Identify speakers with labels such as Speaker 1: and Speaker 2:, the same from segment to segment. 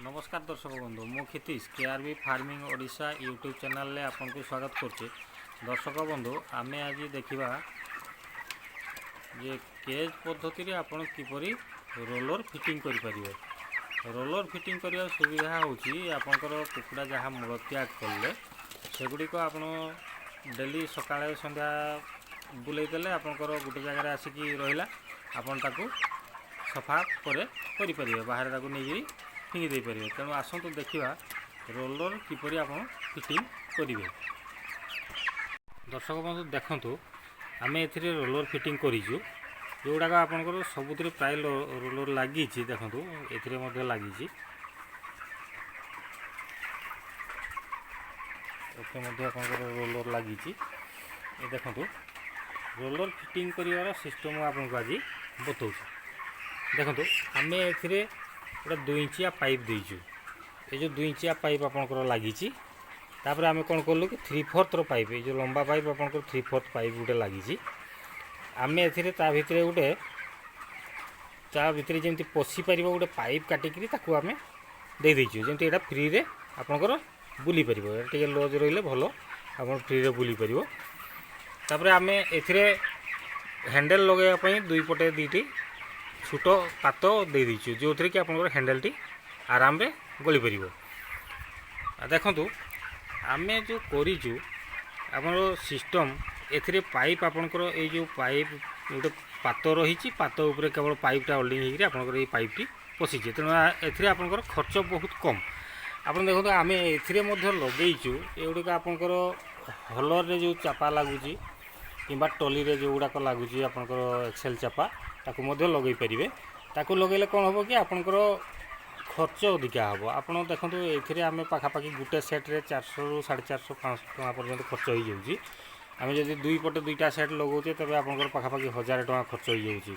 Speaker 1: नमस्कार दर्शक बंधु मु Kshitish केआरबी farming Odisha YouTube channel में आपको स्वागत करछे। दर्शक बंधु आमे आज देखा जे केज पद्धति आपण किपरि रोलर फिटिंग करि परिबे। रोलर फिटिंग करिया सुविधा होची आपनकर कुकुड़ा जहाँ मूलत्याग कले सेगुड़ी को आपण डेली सकाळे संध्या बुलेई देले आपनकर गोटे जगह आसिकी रहिला आपन ताकू सफा करे करि परिबे बाहर ताकू नहीं फिंगी दे पारे। तेणु आसतु देखा रोलर किपरि आप फिटिंग करेंगे। दर्शक बंधु देखु आम ए रोलर फिटिंग करूँ जोगुड़ाक आपंकर सबुतिर प्राय रोलर लगी देखु ए लगी रोलर लगी देखु रोलर फिटिंग कर सिस्टम आपको आज बताऊँ। देखु आम ए गोटे 2 इंचिया पाइप देचु ये जो 2 इंचिया पाइप आपंकर लगी आम कौन कलु कि 3/4 पाइप ये जो लंबा पाइप आपंकर 3/4 पाइप गोटे लगी आम ए भितर गोटे जमी पशि पार गोटे पाइप काटिकी आम देचु जमी यहाँ फ्री रे आपंकर बुली पार टे लज रही भल आप फ्री रे बुली पार। आम ए हैंडल लगेवाई दुई पटे दीटी छोट पात दे दीचु जो थी कि आप हैंडल टी आराम रे गली पार। देखु आम जो करूँ आप सिस्टम ए पाइप आपंकर ये जो पाइप गोटे पात रही पात उपर केवल पाइपटा होल्डिंग होकर ये पाइपटी पशिचे तेणु एपंकर खर्च बहुत कम। आप देखो आम ए लगेचु एगुड़िक आपंकर हलर जो चापा लगुच कि टली जो गुड़ाक लगुच आपंकर एक्सेल चापा ताकू लगे पारे ताकू लगेले कौन हम कि आपंकर खर्च अधिका हम। आप देखो ये आम पाखापाखि गोटे सेट्रे 400 रू 450 500 टका पर्यंत खर्च हो जाऊँगी। आम जब दुई पटे दुईटा सेट लगौचे तेज आपंकर पाखापाखि 1000 टका खर्च हो जाऊँगी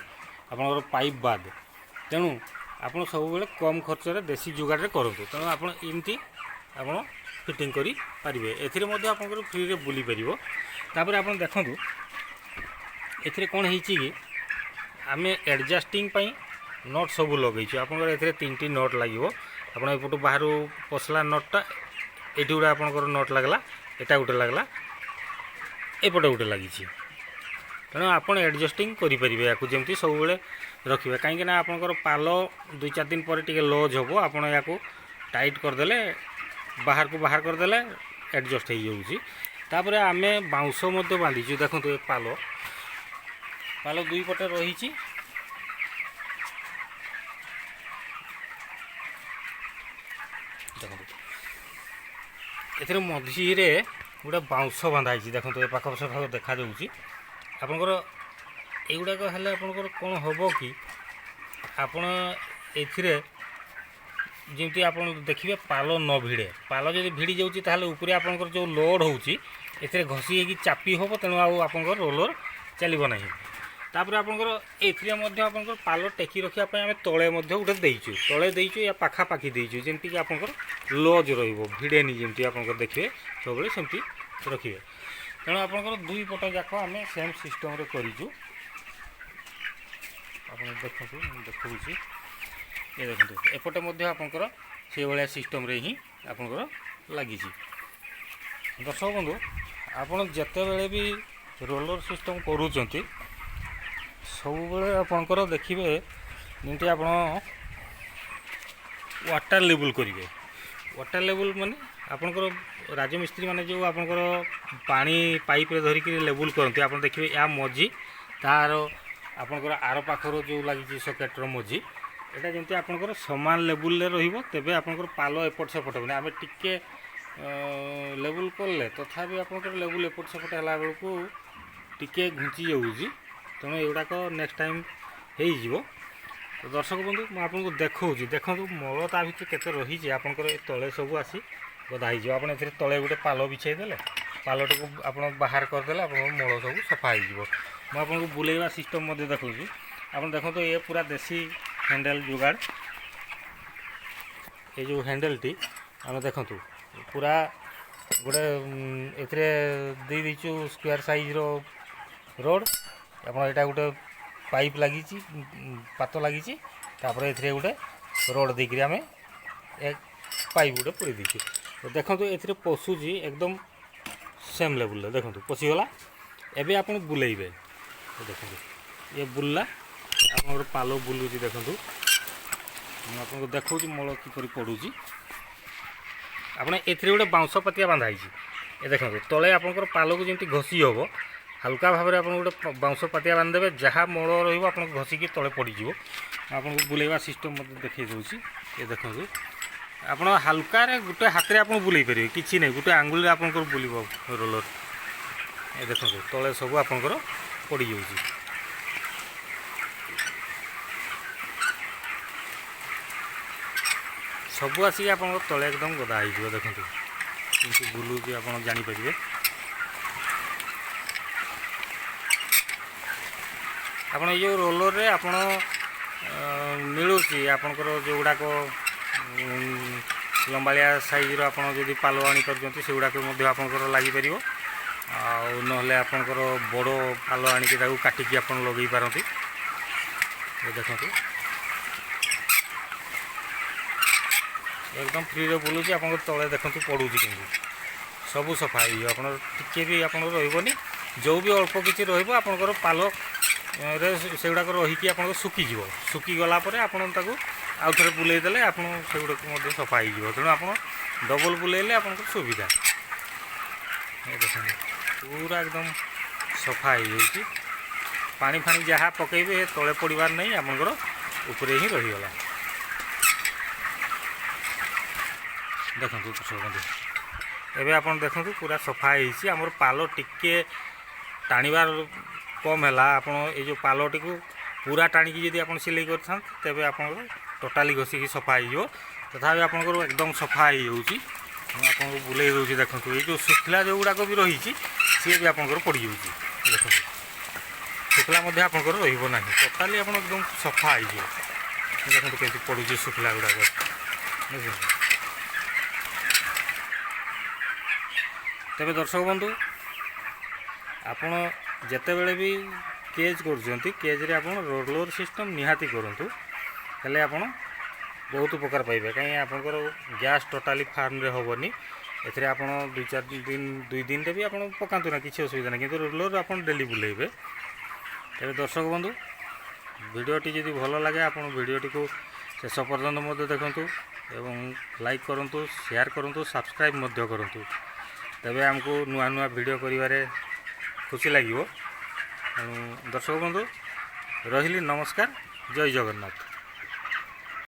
Speaker 1: आपंकर पाइप बाद। तेणु आप सब कम खर्च देसी जुगाड़ करूँ तेणु आपमती आप फिटिंग करेंगे ए फ्री रे बुली पार। आप देखु ए कौन हो आम एडजस्टिंग नट सब लगेचु आप 3टी नट लगे आपट बाहर पसला नटटा ये गोटे आपंकर नट लगला एटा गोटे लगला एपटे गोटे लगी तेणु आप एडजस्टिंग करेंगे या जमी सब रखिए कहीं आपंकर पाल 2-4 दिन पर टे लज हम आप टाइट करदे बाहर को बाहर करदे एडजस्ट हो जाऊँगी। आम बाउंश बांधीचु देखो ये पाल पाल दुई पटे रही देखो मझीरे गोटे बाउंश बांधाई देखो ये पाखपछ भाग देखा आपंकर युड़ाक हेल्ले आपंकर कौन हम कि आपण जमी आप देखिए पाल न भिड़े पाल जब भिड़ी जाऊँगी उपरे आपंकर जो लोड होची ए घसी होगी चापी हम तेणु आपंकर रोलर चलो ना। तापर आपंकर ए पाल टेकी रखापी आम तले गोटे देचु तले देचु या पाखापाखि देचु जमीक आपंकर लज भिड़ेनी जमी आप देखिए सब सेमती रखिए। तेणु आपंकर दुई पट जाक आम सेम सिस्टम करूँ आप देखो ये देखो एपटे आपंकर से भाया सिस्टम रे ही आपंकर लगी। दर्शक बंधु आप जिते बड़े भी रोलर सिस्टम करूँ सब आपंकर देखिए जमी आप वाटर लेवल करेंगे वाटर लेवल माने आपंकर राजमिस्त्री माने जो आपंकर पानी पाइप रे धरिक लेवल करते आप देखिए या मझी तार आपंकर आर पाखर जो लगी सकेट्र मझी एटा जमी आपंकर सामान लेवल रे तेबे आपंकर पाल एपट सेपट मैंने आम टिके लेवल कले तथापि आपंकर लेवल एपट सेपट है बेलू टिके घुंची जाऊँगी तेणु युड़ाक नेक्स्ट टाइम हो। तो दर्शक बंधु मुझे आपको देखा देखो मल ता भर के रही आपंकर तले सब आसी गदा हो तले गोटे पाल बिछाई देले पाल टी आप बाहर करदे आप मल सब सफा हो मुझे बुलेवा सिस्टम देखा आप देखो तो ये पूरा देसी हैंडल जुगाड़ ये जो हैंडल टी आम देखु पूरा गोटे ए देचु स्क्वायर साइज रोड आप गोटे पाइप लगी पात लगी गोटे रोड देकर आम এক ପାଇପ୍ ଗୋଟେ ପୁରେଇ ଦେଇଛି। ଦେଖନ୍ତୁ ଏଥିରେ ପଶୁଛି ଏକଦମ ସେମ୍ ଲେବୁଲ୍ରେ। ଦେଖନ୍ତୁ ପଶିଗଲା। ଏବେ ଆପଣ ବୁଲେଇବେ। ଦେଖନ୍ତୁ ଇଏ ବୁଲିଲା, ଆପଣଙ୍କର ପାଲ ବୁଲୁଛି। ଦେଖନ୍ତୁ ମୁଁ ଆପଣଙ୍କୁ ଦେଖାଉଛି ମଳ କିପରି ପଡ଼ୁଛି। ଆପଣ ଏଥିରେ ଗୋଟେ ବାଉଁଶ ପାତିଆ ବାନ୍ଧା ହେଇଛି। ଏ ଦେଖନ୍ତୁ ତଳେ ଆପଣଙ୍କର ପାଲକୁ ଯେମିତି ଘଷି ହେବ, ହାଲକା ଭାବରେ ଆପଣ ଗୋଟେ ବାଉଁଶ ପାତିଆ ବାନ୍ଧିଦେବେ। ଯାହା ମଳ ରହିବ ଆପଣଙ୍କୁ ଘଷିକି ତଳେ ପଡ଼ିଯିବ। ଆପଣଙ୍କୁ ବୁଲେଇବା ସିଷ୍ଟମ୍ ମଧ୍ୟ ଦେଖାଇ ଦେଉଛି। ଏ ଦେଖନ୍ତୁ ଆପଣ ହାଲକାରେ ଗୋଟେ ହାତରେ ଆପଣ ବୁଲେଇ ପାରିବେ, କିଛି ନାହିଁ। ଗୋଟେ ଆଙ୍ଗୁଳିରେ ଆପଣଙ୍କର ବୁଲିବ ରୋଲର। ଏ ଦେଖନ୍ତୁ ତଳେ ସବୁ ଆପଣଙ୍କର ପଡ଼ିଯାଉଛି। ସବୁ ଆସିକି ଆପଣଙ୍କ ତଳେ ଏକଦମ ଗଦା ହେଇଯିବ। ଦେଖନ୍ତୁ କିନ୍ତୁ ବୁଲୁଛି, ଆପଣ ଜାଣିପାରିବେ। ଆପଣ ଏଇ ଯେଉଁ ରୋଲରରେ ଆପଣ ମିଳୁଛି ଆପଣଙ୍କର ଯେଉଁଗୁଡ଼ାକ ଲମ୍ବାଳିଆ ସାଇଜ୍ର ଆପଣ ଯଦି ପାଲ ଆଣିପାରୁଛନ୍ତି ସେଗୁଡ଼ାକ ମଧ୍ୟ ଆପଣଙ୍କର ଲାଗିପାରିବ। ଆଉ ନହେଲେ ଆପଣଙ୍କର ବଡ଼ ପାଲ ଆଣିକି ତାକୁ କାଟିକି ଆପଣ ଲଗାଇ ପାରନ୍ତି। ଦେଖନ୍ତୁ ଏକଦମ ଫ୍ରିରେ ବୁଲୁଛି। ଆପଣଙ୍କ ତଳେ ଦେଖନ୍ତୁ ପଡ଼ୁଛି କିନ୍ତୁ ସବୁ ସଫା ହେଇଯିବ। ଆପଣ ଟିକେ ବି ଆପଣଙ୍କର ରହିବନି। ଯେଉଁ ବି ଅଳ୍ପ କିଛି ରହିବ ଆପଣଙ୍କର ପାଲରେ ସେଗୁଡ଼ାକ ରହିକି ଆପଣଙ୍କ ଶୁଖିଯିବ। ଶୁଖିଗଲା ପରେ ଆପଣ ତାକୁ ଆଉ ଥରେ ବୁଲେଇ ଦେଲେ ଆପଣ ସେଗୁଡ଼ାକ ମଧ୍ୟ ସଫା ହେଇଯିବ। ତେଣୁ ଆପଣ ଡବଲ ବୁଲେଇଲେ ଆପଣଙ୍କର ସୁବିଧା। ଦେଖନ୍ତୁ ପୁରା ଏକଦମ ସଫା ହେଇଯାଇଛି। ପାଣି ଫାଣି ଯାହା ପକାଇବେ ତଳେ ପଡ଼ିବାର ନାହିଁ, ଆପଣଙ୍କର ଉପରେ ହିଁ ରହିଗଲା। ଦେଖନ୍ତୁ ବନ୍ଧୁ ଏବେ ଆପଣ ଦେଖନ୍ତୁ ପୁରା ସଫା ହେଇଛି। ଆମର ପାଲ ଟିକେ ଟାଣିବାର କମ୍ ହେଲା। ଆପଣ ଏଇ ଯେଉଁ ପାଲଟିକୁ ପୁରା ଟାଣିକି ଯଦି ଆପଣ ସିଲେଇ କରିଥାନ୍ତି ତେବେ ଆପଣଙ୍କର ଟୋଟାଲି ଘଷିକି ସଫା ହେଇଯିବ। ତଥାପି ଆପଣଙ୍କର ଏକଦମ ସଫା ହେଇଯାଉଛି। ମୁଁ ଆପଣଙ୍କୁ ବୁଲେଇ ଦେଉଛି। ଦେଖନ୍ତୁ ଏଇ ଯେଉଁ ଶୁଖିଲା ଯେଉଁଗୁଡ଼ାକ ବି ରହିଛି ସିଏ ବି ଆପଣଙ୍କର ପଡ଼ିଯାଉଛି। ଦେଖନ୍ତୁ ଶୁଖିଲା ମଧ୍ୟ ଆପଣଙ୍କର ରହିବ ନାହିଁ। ଟୋଟାଲି ଆପଣ ଏକଦମ ସଫା ହେଇଯିବ। ଦେଖନ୍ତୁ କେମିତି ପଡ଼ୁଛି ଶୁଖିଲା ଗୁଡ଼ାକ। ବୁଝିଲେ? ତେବେ ଦର୍ଶକ ବନ୍ଧୁ, ଆପଣ ଯେତେବେଳେ ବି କେଜ୍ କରୁଛନ୍ତି, କେଜ୍ରେ ଆପଣ ରୋଲର ସିଷ୍ଟମ୍ ନିହାତି କରନ୍ତୁ। ହେଲେ ଆପଣ ବହୁତ ଉପକାର ପାଇବେ। କାହିଁକି ଆପଣଙ୍କର ଗ୍ୟାସ୍ ଟୋଟାଲି ଫାର୍ମରେ ହେବନି। ଏଥିରେ ଆପଣ 2 ଦିନରେ ବି ଆପଣ ପକାନ୍ତୁ ନା, କିଛି ଅସୁବିଧା ନାହିଁ। କିନ୍ତୁ ରୋଲର ଆପଣ ଡେଲି ବୁଲେଇବେ। ତେବେ ଦର୍ଶକ ବନ୍ଧୁ, ଭିଡ଼ିଓଟି ଯଦି ଭଲ ଲାଗେ ଆପଣ ଭିଡ଼ିଓଟିକୁ ଶେଷ ପର୍ଯ୍ୟନ୍ତ ମଧ୍ୟ ଦେଖନ୍ତୁ ଏବଂ ଲାଇକ୍ କରନ୍ତୁ, ସେୟାର କରନ୍ତୁ, ସବସ୍କ୍ରାଇବ୍ ମଧ୍ୟ କରନ୍ତୁ। ତେବେ ଆମକୁ ନୂଆ ନୂଆ ଭିଡ଼ିଓ କରିବାରେ ଖୁସି ଲାଗିବ। ତେଣୁ ଦର୍ଶକ ବନ୍ଧୁ ରହିଲି, ନମସ୍କାର, ଜୟ ଜଗନ୍ନାଥ।